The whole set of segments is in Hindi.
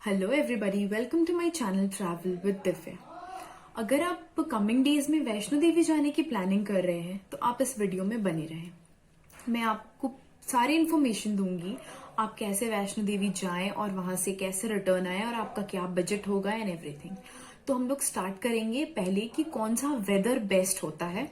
Hello everybody, welcome to my channel travel with Divya. अगर आप कमिंग डेज में वैष्णो देवी जाने की प्लानिंग कर रहे हैं तो आप इस वीडियो में बने रहें। मैं आपको सारी इन्फॉर्मेशन दूंगी, आप कैसे वैष्णो देवी जाएं और वहां से कैसे रिटर्न आए और आपका क्या बजट होगा एंड एवरीथिंग। तो हम लोग स्टार्ट करेंगे पहले कि कौन सा वेदर बेस्ट होता है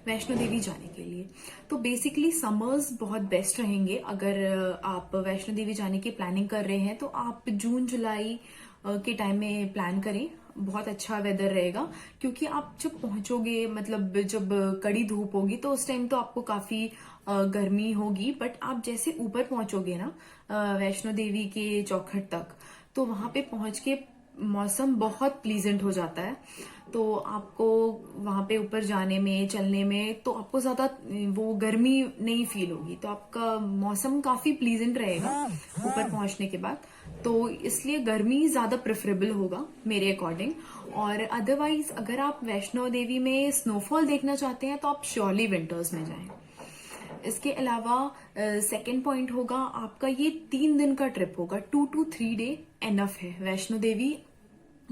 वैष्णो देवी जाने के लिए। तो बेसिकली समर्स बहुत बेस्ट रहेंगे। अगर आप वैष्णो देवी जाने की प्लानिंग कर रहे हैं तो आप जून जुलाई के टाइम में प्लान करें, बहुत अच्छा वेदर रहेगा। क्योंकि आप जब पहुंचोगे, मतलब जब कड़ी धूप होगी तो उस टाइम तो आपको काफी गर्मी होगी, बट आप जैसे ऊपर पहुंचोगे ना वैष्णो देवी के चौखट तक, तो वहां पे पहुंच के मौसम बहुत प्लीजेंट हो जाता है। तो आपको वहां पे ऊपर जाने में, चलने में तो आपको ज्यादा वो गर्मी नहीं फील होगी, तो आपका मौसम काफी प्लीजेंट रहेगा ऊपर पहुंचने के बाद। तो इसलिए गर्मी ज्यादा प्रेफरेबल होगा मेरे अकॉर्डिंग। और अदरवाइज अगर आप वैष्णो देवी में स्नोफॉल देखना चाहते हैं तो आप श्योरली विंटर्स में जाएं। इसके अलावा सेकेंड पॉइंट होगा आपका, ये 3 दिन का ट्रिप होगा, 2 to 3 डे एनफ है वैष्णो देवी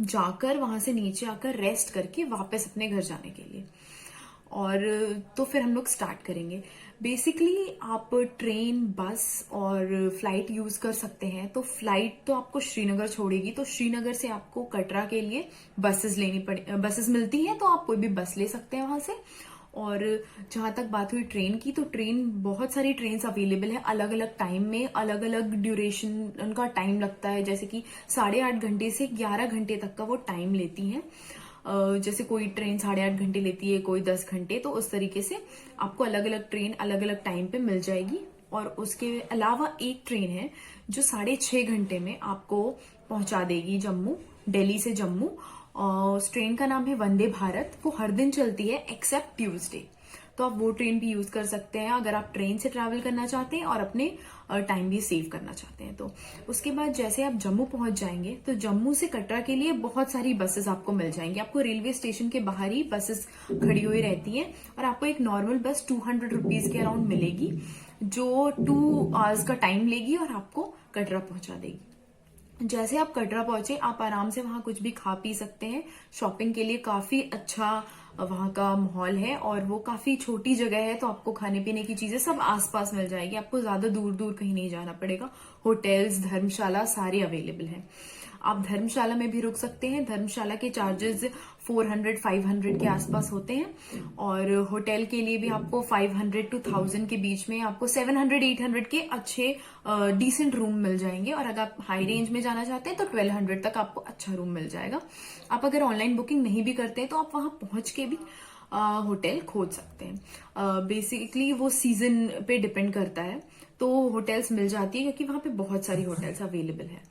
जाकर वहां से नीचे आकर रेस्ट करके वापस अपने घर जाने के लिए। और तो फिर हम लोग स्टार्ट करेंगे। बेसिकली आप ट्रेन, बस और फ्लाइट यूज कर सकते हैं। तो फ्लाइट तो आपको श्रीनगर छोड़ेगी, तो श्रीनगर से आपको कटरा के लिए बसेस मिलती हैं, तो आप कोई भी बस ले सकते हैं वहां से। और जहां तक बात हुई ट्रेन की, तो ट्रेन, बहुत सारी ट्रेन अवेलेबल है अलग अलग टाइम में, अलग अलग ड्यूरेशन उनका टाइम लगता है। जैसे कि 8.5 घंटे से 11 घंटे तक का वो टाइम लेती हैं। जैसे कोई ट्रेन 8.5 घंटे लेती है, कोई 10 घंटे, तो उस तरीके से आपको अलग अलग ट्रेन अलग अलग टाइम पे मिल जाएगी। और उसके अलावा एक ट्रेन है जो 6.5 घंटे में आपको पहुंचा देगी जम्मू, दिल्ली से जम्मू। उस ट्रेन का नाम है वंदे भारत। वो हर दिन चलती है एक्सेप्ट ट्यूसडे, तो आप वो ट्रेन भी यूज कर सकते हैं अगर आप ट्रेन से ट्रैवल करना चाहते हैं और अपने टाइम भी सेव करना चाहते हैं। तो उसके बाद जैसे आप जम्मू पहुंच जाएंगे तो जम्मू से कटरा के लिए बहुत सारी बसेस आपको मिल जाएंगी। आपको रेलवे स्टेशन के बाहर ही बसेस खड़ी हुई रहती हैं और आपको एक नॉर्मल बस 200 रुपीज के अराउंड मिलेगी, जो 2 आवर्स का टाइम लेगी और आपको कटरा पहुंचा देगी। जैसे आप कटरा पहुंचे, आप आराम से वहां कुछ भी खा पी सकते हैं। शॉपिंग के लिए काफी अच्छा वहां का माहौल है और वो काफी छोटी जगह है, तो आपको खाने पीने की चीजें सब आसपास मिल जाएगी। आपको ज्यादा दूर दूर कहीं नहीं जाना पड़ेगा। होटल्स, धर्मशाला सारे अवेलेबल हैं। आप धर्मशाला में भी रुक सकते हैं। धर्मशाला के चार्जेस 400-500 के आसपास होते हैं। और होटल के लिए भी आपको 500 to 1000 के बीच में, आपको 700-800 के अच्छे डिसेंट रूम मिल जाएंगे। और अगर आप हाई रेंज में जाना चाहते हैं तो 1200 तक आपको अच्छा रूम मिल जाएगा। आप अगर ऑनलाइन बुकिंग नहीं भी करते हैं तो आप वहां पहुंच के भी होटल खोज सकते हैं। बेसिकली वो सीजन पे डिपेंड करता है, तो होटल्स मिल जाती है क्योंकि वहां पे बहुत सारी होटल्स अवेलेबल है।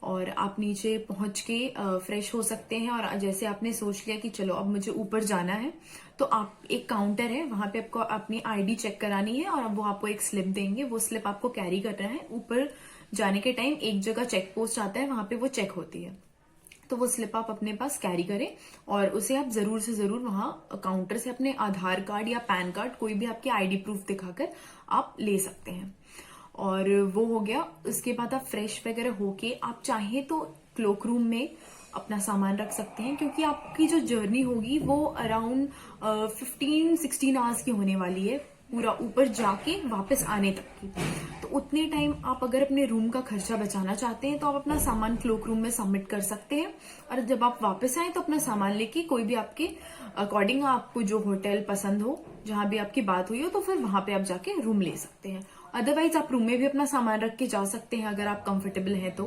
और आप नीचे पहुंच के फ्रेश हो सकते हैं। और जैसे आपने सोच लिया कि चलो अब मुझे ऊपर जाना है, तो आप, एक काउंटर है वहां पे आपको अपनी आईडी चेक करानी है और अब वो आपको एक स्लिप देंगे। वो स्लिप आपको कैरी करना है। ऊपर जाने के टाइम एक जगह चेक पोस्ट आता है, वहां पे वो चेक होती है, तो वो स्लिप आप अपने पास कैरी करें और उसे आप जरूर से जरूर वहां काउंटर से अपने आधार कार्ड या पैन कार्ड, कोई भी आपके आईडी प्रूफ दिखाकर आप ले सकते हैं। और वो हो गया। उसके बाद आप फ्रेश वगैरह होके आप चाहें तो क्लोक रूम में अपना सामान रख सकते हैं, क्योंकि आपकी जो जर्नी होगी वो अराउंड 15-16 आवर्स की होने वाली है, पूरा ऊपर जाके वापस आने तक की। तो उतने टाइम आप अगर अपने रूम का खर्चा बचाना चाहते हैं तो आप अपना सामान क्लोक रूम में सबमिट कर सकते हैं। और जब आप वापस आए तो अपना सामान लेके कोई भी आपके अकॉर्डिंग, आपको जो होटल पसंद हो, जहां भी आपकी बात हुई हो, तो फिर वहां पे आप जाके रूम ले सकते हैं। अदरवाइज आप रूम में भी अपना सामान रख के जा सकते हैं अगर आप कंफर्टेबल हैं तो,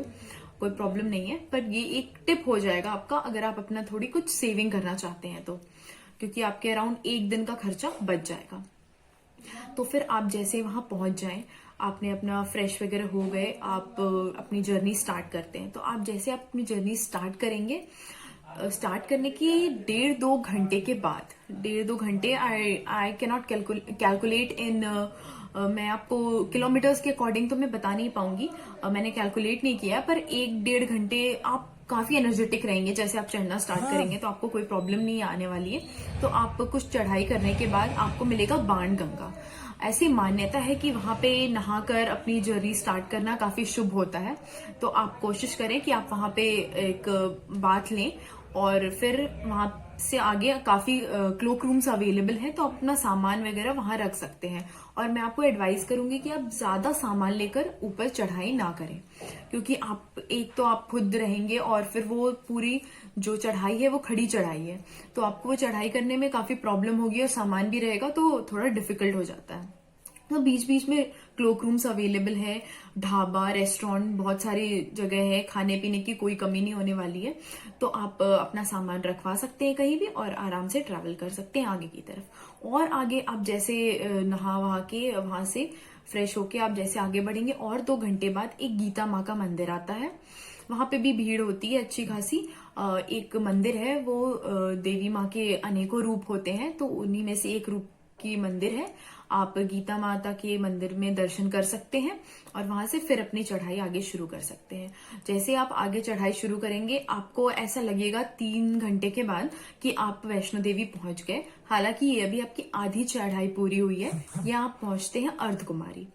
कोई प्रॉब्लम नहीं है। पर ये एक टिप हो जाएगा आपका अगर आप अपना थोड़ी कुछ सेविंग करना चाहते हैं तो, क्योंकि आपके अराउंड 1 दिन का खर्चा बच जाएगा। तो फिर आप जैसे वहां पहुंच जाएं, आपने अपना फ्रेश वगैरह हो गए, आप अपनी जर्नी स्टार्ट करते हैं। तो आप जैसे आप अपनी जर्नी स्टार्ट करेंगे, स्टार्ट करने की 1.5-2 घंटे के बाद, 1.5-2 घंटे, आई कैनॉट कैलकुलेट इन, मैं आपको किलोमीटर्स के अकॉर्डिंग तो मैं बता नहीं पाऊंगी, मैंने कैलकुलेट नहीं किया, पर 1-1.5 घंटे आप काफी एनर्जेटिक रहेंगे। जैसे आप चढ़ना स्टार्ट करेंगे तो आपको कोई प्रॉब्लम नहीं आने वाली है। तो आप कुछ चढ़ाई करने के बाद आपको मिलेगा बाण गंगा। ऐसी मान्यता है कि वहां पे नहाकर अपनी जर्नी स्टार्ट करना काफी शुभ होता है। तो आप कोशिश करें कि आप वहां पे एक बाथ लें और फिर वहां से आगे काफी क्लोक रूम्स अवेलेबल हैं, तो आप अपना सामान वगैरह वहां रख सकते हैं। और मैं आपको एडवाइस करूंगी कि आप ज्यादा सामान लेकर ऊपर चढ़ाई ना करें, क्योंकि आप एक तो आप खुद रहेंगे और फिर वो पूरी जो चढ़ाई है वो खड़ी चढ़ाई है, तो आपको वो चढ़ाई करने में काफी प्रॉब्लम होगी और सामान भी रहेगा तो थोड़ा डिफिकल्ट हो जाता है। तो बीच बीच में क्लोक रूम्स अवेलेबल है, ढाबा, रेस्टोरेंट, बहुत सारी जगह है, खाने पीने की कोई कमी नहीं होने वाली है। तो आप अपना सामान रखवा सकते हैं कहीं भी और आराम से ट्रैवल कर सकते हैं आगे की तरफ। और आगे आप जैसे नहा वहा के वहां से फ्रेश होके आप जैसे आगे बढ़ेंगे और 2 घंटे बाद एक गीता माँ का मंदिर आता है। वहां पे भी भीड़ होती है अच्छी खासी। एक मंदिर है, वो देवी माँ के अनेकों रूप होते हैं, तो उन्हीं में से एक रूप की मंदिर है। आप गीता माता के मंदिर में दर्शन कर सकते हैं और वहां से फिर अपनी चढ़ाई आगे शुरू कर सकते हैं। जैसे आप आगे चढ़ाई शुरू करेंगे आपको ऐसा लगेगा 3 घंटे के बाद कि आप वैष्णो देवी पहुंच गए। हालांकि ये अभी आपकी आधी चढ़ाई पूरी हुई है। यहाँ आप पहुंचते हैं अर्धकुमारी।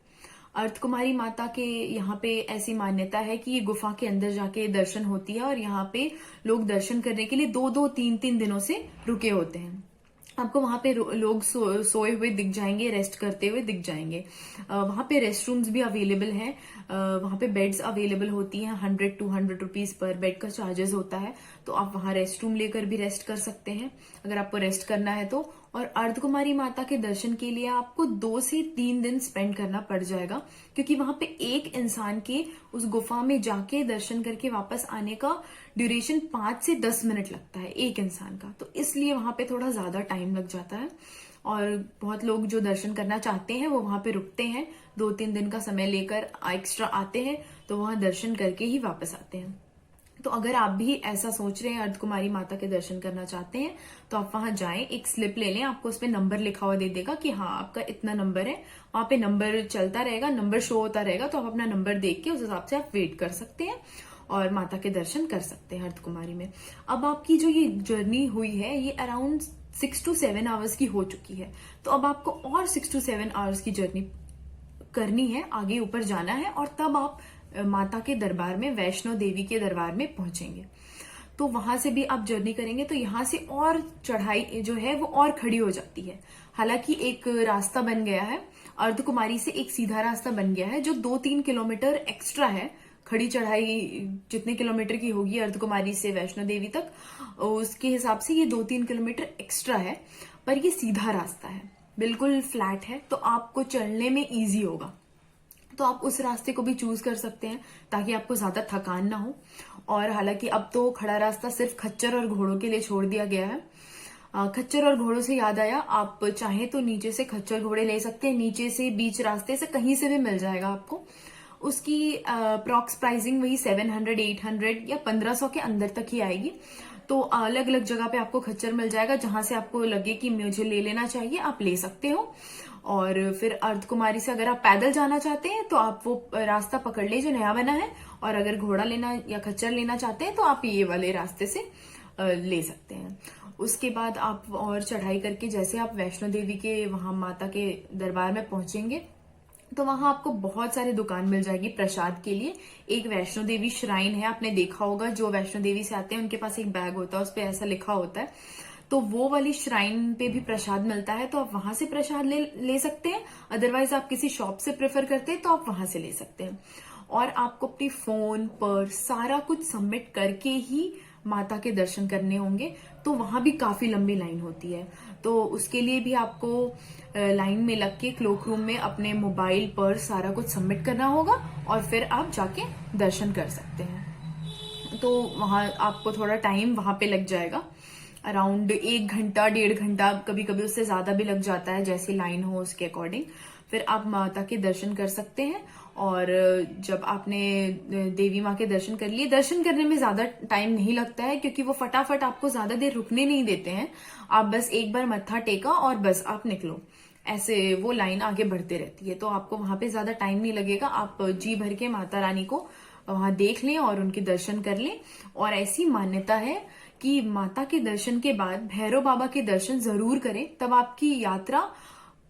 अर्धकुमारी माता के यहाँ पे ऐसी मान्यता है कि ये गुफा के अंदर जाके दर्शन होती है और यहाँ पे लोग दर्शन करने के लिए 2-2, 3-3 दिनों से रुके होते हैं। आपको वहां पे लोग सोए हुए दिख जाएंगे, रेस्ट करते हुए दिख जाएंगे। वहां पे रेस्ट रूम्स भी अवेलेबल हैं। वहां पे बेड्स अवेलेबल होती हैं। 100-200 रुपीज पर बेड का चार्जेस होता है। तो आप वहां रेस्ट रूम लेकर भी रेस्ट कर सकते हैं अगर आपको रेस्ट करना है तो। और अर्धकुमारी माता के दर्शन के लिए आपको 2 से 3 दिन स्पेंड करना पड़ जाएगा, क्योंकि वहां पे एक इंसान के उस गुफा में जाके दर्शन करके वापस आने का ड्यूरेशन 5 से 10 मिनट लगता है एक इंसान का। तो इसलिए वहां पे थोड़ा ज्यादा टाइम लग जाता है और बहुत लोग जो दर्शन करना चाहते हैं वो वहां पे रुकते हैं, 2-3 दिन का समय लेकर एक्स्ट्रा आते हैं, तो वहां दर्शन करके ही वापस आते हैं। तो अगर आप भी ऐसा सोच रहे हैं, अर्धकुमारी माता के दर्शन करना चाहते हैं, तो आप वहां जाएं, एक स्लिप ले लें, आपको उस पर नंबर लिखा हुआ दे देगा कि हाँ आपका इतना नंबर है। वहां पे नंबर चलता रहेगा, नंबर शो होता रहेगा, तो आप अपना नंबर देख के उस हिसाब से आप वेट कर सकते हैं और माता के दर्शन कर सकते हैं अर्धकुमारी में। अब आपकी जो ये जर्नी हुई है ये अराउंड 6 to 7 आवर्स की हो चुकी है। तो अब आपको और 6 to 7 आवर्स की जर्नी करनी है, आगे ऊपर जाना है और तब आप माता के दरबार में, वैष्णो देवी के दरबार में पहुंचेंगे। तो वहां से भी आप जर्नी करेंगे तो यहाँ से और चढ़ाई जो है वो और खड़ी हो जाती है। हालांकि एक रास्ता बन गया है, अर्धकुमारी से एक सीधा रास्ता बन गया है जो 2-3 किलोमीटर एक्स्ट्रा है। खड़ी चढ़ाई जितने किलोमीटर की होगी अर्धकुमारी से वैष्णो देवी तक, उसके हिसाब से ये 2-3 किलोमीटर एक्स्ट्रा है, पर ये सीधा रास्ता है, बिल्कुल फ्लैट है, तो आपको चढ़ने में इजी होगा। तो आप उस रास्ते को भी चूज कर सकते हैं ताकि आपको ज्यादा थकान ना हो। और हालांकि अब तो खड़ा रास्ता सिर्फ खच्चर और घोड़ों के लिए छोड़ दिया गया है। खच्चर और घोड़ों से याद आया, आप चाहें तो नीचे से खच्चर घोड़े ले सकते हैं, नीचे से बीच रास्ते से कहीं से भी मिल जाएगा आपको। उसकी अप्रॉक्स प्राइसिंग वही 700, 800 या 1500 के अंदर तक ही आएगी। तो अलग अलग जगह पे आपको खच्चर मिल जाएगा, जहां से आपको लगे कि मुझे ले लेना चाहिए आप ले सकते हो। और फिर अर्धकुमारी से अगर आप पैदल जाना चाहते हैं तो आप वो रास्ता पकड़ ले जो नया बना है, और अगर घोड़ा लेना या खच्चर लेना चाहते हैं तो आप ये वाले रास्ते से ले सकते हैं। उसके बाद आप और चढ़ाई करके जैसे आप वैष्णो देवी के वहां माता के दरबार में पहुंचेंगे तो वहां आपको बहुत सारी दुकान मिल जाएगी प्रसाद के लिए। एक वैष्णो देवी श्राइन है, आपने देखा होगा, जो वैष्णो देवी से आते हैं उनके पास एक बैग होता है, उस पर ऐसा लिखा होता है, तो वो वाली श्राइन पे भी प्रसाद मिलता है, तो आप वहां से प्रसाद ले सकते हैं। अदरवाइज आप किसी शॉप से प्रेफर करते हैं तो आप वहां से ले सकते हैं। और आपको अपनी फोन पर सारा कुछ सबमिट करके ही माता के दर्शन करने होंगे, तो वहां भी काफी लंबी लाइन होती है। तो उसके लिए भी आपको लाइन में लग के क्लोक रूम में अपने मोबाइल पर सारा कुछ सबमिट करना होगा और फिर आप जाके दर्शन कर सकते हैं। तो वहां आपको थोड़ा टाइम वहां पे लग जाएगा, अराउंड 1 घंटा 1.5 घंटा, कभी कभी उससे ज्यादा भी लग जाता है, जैसी लाइन हो उसके अकॉर्डिंग। फिर आप माता के दर्शन कर सकते हैं। और जब आपने देवी माँ के दर्शन कर लिए, दर्शन करने में ज्यादा टाइम नहीं लगता है क्योंकि वो फटाफट आपको ज्यादा देर रुकने नहीं देते हैं। आप बस एक बार मत्था टेका और बस आप निकलो, ऐसे वो लाइन आगे बढ़ते रहती है, तो आपको वहां पे ज्यादा टाइम नहीं लगेगा। आप जी भर के माता रानी को वहां देख लें और उनके दर्शन कर लें। और ऐसी मान्यता है कि माता के दर्शन के बाद भैरव बाबा के दर्शन जरूर करें, तब आपकी यात्रा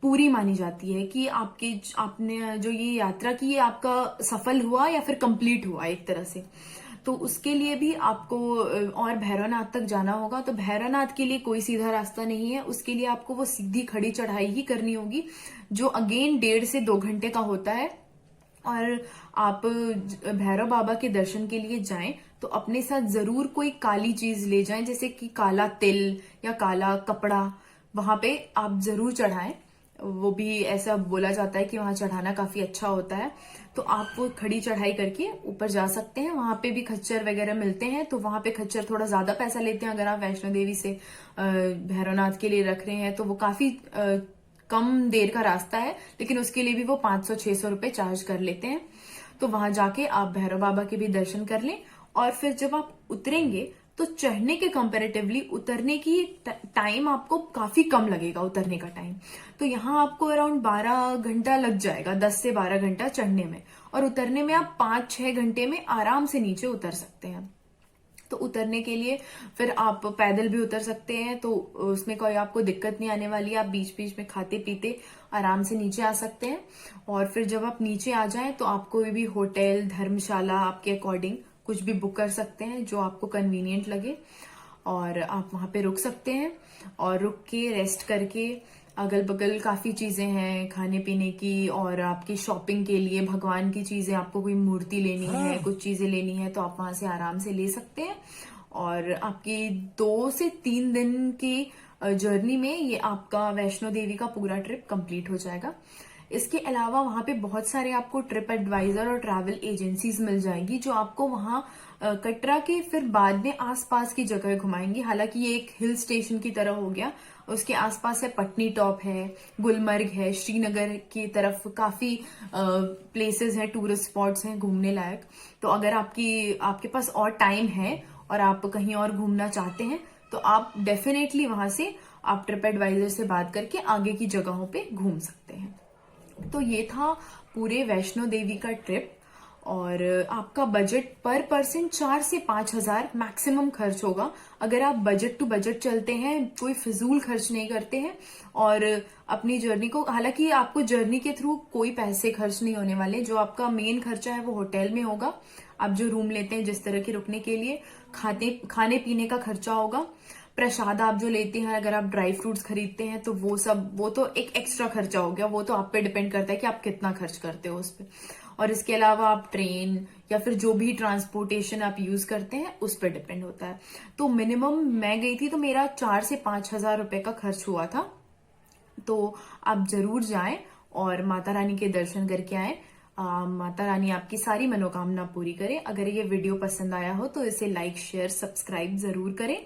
पूरी मानी जाती है कि आपने जो ये यात्रा की है आपका सफल हुआ या फिर कंप्लीट हुआ एक तरह से। तो उसके लिए भी आपको और भैरवनाथ तक जाना होगा। तो भैरवनाथ के लिए कोई सीधा रास्ता नहीं है, उसके लिए आपको वो सीधी खड़ी चढ़ाई ही करनी होगी, जो अगेन 1.5 से 2 घंटे का होता है। और आप भैरव बाबा के दर्शन के लिए जाएं तो अपने साथ जरूर कोई काली चीज ले जाएं, जैसे कि काला तिल या काला कपड़ा वहां पे आप जरूर चढ़ाएं। वो भी ऐसा बोला जाता है कि वहां चढ़ाना काफी अच्छा होता है। तो आप वो खड़ी चढ़ाई करके ऊपर जा सकते हैं। वहां पे भी खच्चर वगैरह मिलते हैं, तो वहां पे खच्चर थोड़ा ज्यादा पैसा लेते हैं। अगर आप वैष्णो देवी से भैरवनाथ के लिए रख रहे हैं तो वो काफी कम देर का रास्ता है, लेकिन उसके लिए भी वो 500-600 रुपए चार्ज कर लेते हैं। तो वहां जाके आप भैरव बाबा के भी दर्शन कर लें। और फिर जब आप उतरेंगे तो चढ़ने के कंपैरेटिवली उतरने की टाइम आपको काफी कम लगेगा, उतरने का टाइम। तो यहाँ आपको अराउंड 12 घंटा लग जाएगा, 10 से 12 घंटा चढ़ने में, और उतरने में आप 5-6 घंटे में आराम से नीचे उतर सकते हैं। तो उतरने के लिए फिर आप पैदल भी उतर सकते हैं, तो उसमें कोई आपको दिक्कत नहीं आने वाली। आप बीच बीच में खाते पीते आराम से नीचे आ सकते हैं। और फिर जब आप नीचे आ जाएं तो आप कोई भी होटल, धर्मशाला आपके अकॉर्डिंग कुछ भी बुक कर सकते हैं जो आपको कन्वीनियंट लगे, और आप वहां पे रुक सकते हैं। और रुक के रेस्ट करके, अगल बगल काफी चीजें हैं खाने पीने की, और आपकी शॉपिंग के लिए भगवान की चीजें, आपको कोई मूर्ति लेनी है, कुछ चीजें लेनी है, तो आप वहां से आराम से ले सकते हैं। और आपकी 2 से 3 दिन की जर्नी में ये आपका वैष्णो देवी का पूरा ट्रिप कंप्लीट हो जाएगा। इसके अलावा वहां पे बहुत सारे आपको ट्रिप एडवाइजर और ट्रैवल एजेंसीज मिल जाएंगी जो आपको वहां कटरा के फिर बाद में आसपास की जगह घुमाएंगी। हालांकि ये एक हिल स्टेशन की तरह हो गया, उसके आसपास है पटनी टॉप है, गुलमर्ग है, श्रीनगर की तरफ काफी प्लेसेस हैं, टूरिस्ट स्पॉट्स हैं घूमने लायक। तो अगर आपके पास और टाइम है और आप कहीं और घूमना चाहते हैं तो आप डेफिनेटली वहां से आप ट्रिप एडवाइजर से बात करके आगे की जगहों पे घूम सकते हैं। तो ये था पूरे वैष्णो देवी का ट्रिप। और आपका बजट पर पर्सन 4 से 5 हजार मैक्सिमम खर्च होगा अगर आप बजट टू बजट चलते हैं, कोई फिजूल खर्च नहीं करते हैं और अपनी जर्नी को, हालांकि आपको जर्नी के थ्रू कोई पैसे खर्च नहीं होने वाले। जो आपका मेन खर्चा है वो होटल में होगा, आप जो रूम लेते हैं जिस तरह के रुकने के लिए, खाने पीने का खर्चा होगा। प्रसाद आप जो लेते हैं, अगर आप ड्राई फ्रूट्स खरीदते हैं तो वो तो एक एक्स्ट्रा खर्चा हो गया, वो तो आप पे डिपेंड करता है कि आप कितना खर्च करते हो उस पर। और इसके अलावा आप ट्रेन या फिर जो भी ट्रांसपोर्टेशन आप यूज करते हैं उस पर डिपेंड होता है। तो मिनिमम मैं गई थी तो मेरा 4 से 5 हजार रुपए का खर्च हुआ था। तो आप जरूर जाएं और माता रानी के दर्शन करके आए। माता रानी आपकी सारी मनोकामना पूरी करे। अगर ये वीडियो पसंद आया हो तो इसे लाइक, शेयर, सब्सक्राइब जरूर करें,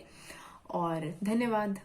और धन्यवाद।